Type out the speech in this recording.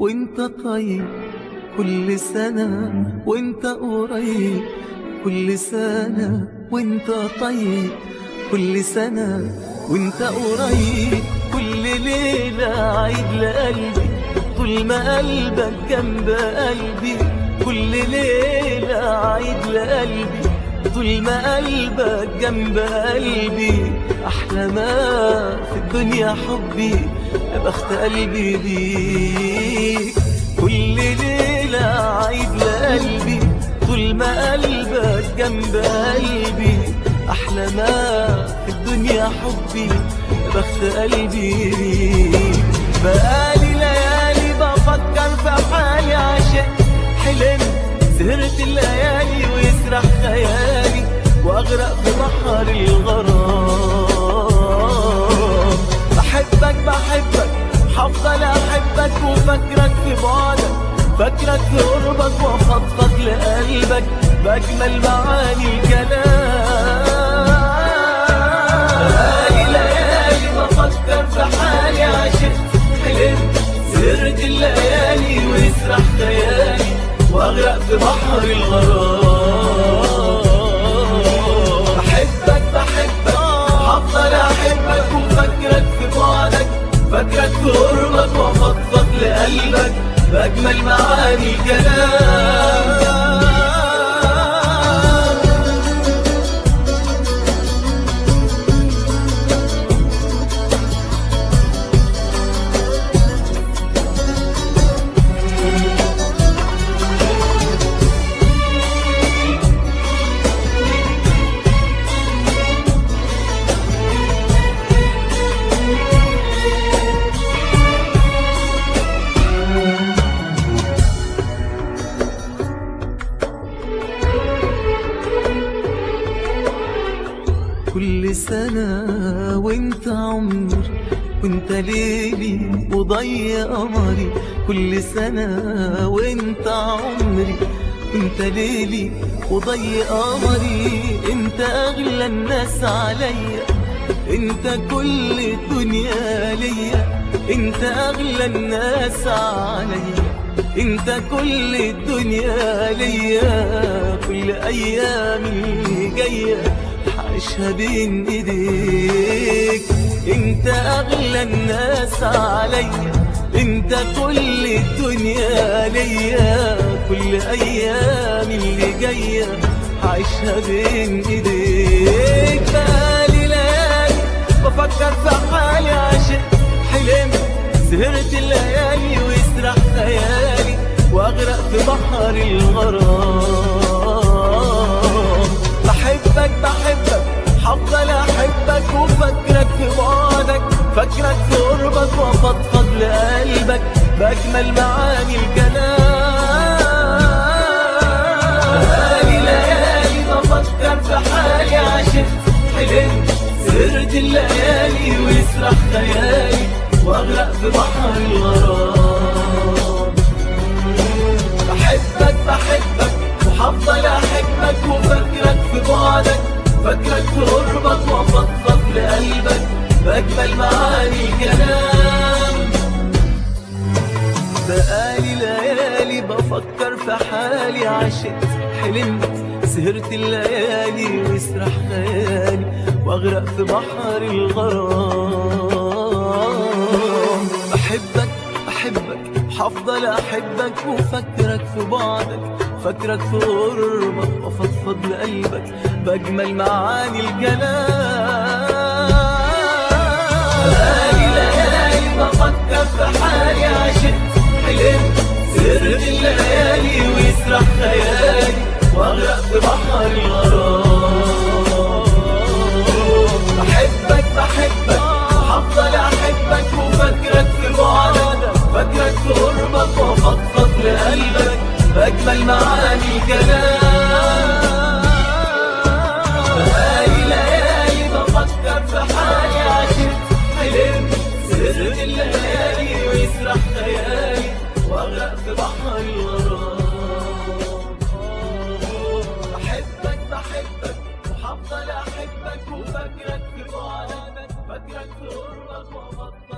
وانت طيب، كل سنة وانت قريب، كل سنة وانت طيب، كل سنة وانت قريب. كل ليلة عيد لقلبي طول ما قلبك جنب قلبي، كل ليلة عيد لقلبي طول ما قلبك جنب قلبي. أحلى ما في الدنيا حبي، يا بخت قلبي بيك. كل ليلة عيد لقلبي طول ما قلبك جنب قلبي. أحلى ما في الدنيا حبي، يا بخت قلبي بيك. بقالي ليالي بفكر في حالي، عشقت حلمت سهرت الليالي ويسرح خيالي واغرق في بحر الغرام. بحبك بحبك هفضل احبك وفكرك في بعدك، فكرك في قربك وافضفض لقلبك باجمل معاني الكلام. بقالي ليالي بفكر في حالي، عشقت حلمت سهرت الليالي ويسرح خيالي واغرق في بحر الغرام. بحبك بحبك هفضل احبك وفكرك في بعدك، فكرك في قربك وافضفض لقلبك باجمل معاني الكلام. كل سنة وانت عمري، وانت ليلي وضي قمري. كل سنة وانت عمري، وانت ليلي وضي قمري. انت اغلى الناس عليا، انت كل الدنيا ليا. انت اغلى الناس عليا، انت كل الدنيا ليا. كل ايام اللي جايه عيشها بين ايديك. انت اغلى الناس عليا، انت كل الدنيا ليا. كل ايام اللي جايه عيشها بين ايديك. بقالي ليالي بفكر في حالي، عشقت حلمت سهرت الليالي ويسرح خيالي واغرق في بحر الغرام. بحبك بحبك هفضل احبك وفكرك في بعدك، فكرك في قربك وافضفض لقلبك باجمل معاني الكلام. بقالي ليالي بفكر في حالي، عشقت حلمت سهرت الليالي ويسرح خيالي واغرق في بحر الغرام. بحبك بحبك وهفضل احبك وفكرك في بعدك، فكرك في قربك وافضفض لقلبك باجمل معاني الكلام. بقالي ليالي بفكر في حالي، عشقت حلمت سهرت الليالي ويسرح خيالي واغرق في بحر الغرام. بحبك بحبك هفضل احبك وفكرك في بعدك، فكرك في قربك وافضفض لقلبك باجمل معاني الكلام. بقالي ليالي بفكر في حالي، عشقت حلمت سهرت الليالي ويسرح خيالي واغرق في بحر الغرام. بحبك بحبك هفضل احبك وفكرك في بعدك، فكرك في قربك وافضفض لقلبك باجمل معاني الكلام. بقالي ليالي بفكر في حالي، عشقت حلمت سهرت الليالي ويسرح خيالي واغرق في بحر الغرام. بحبك بحبك وهفضل احبك وفكرك في بعدك، فكرك في قربك وافضفض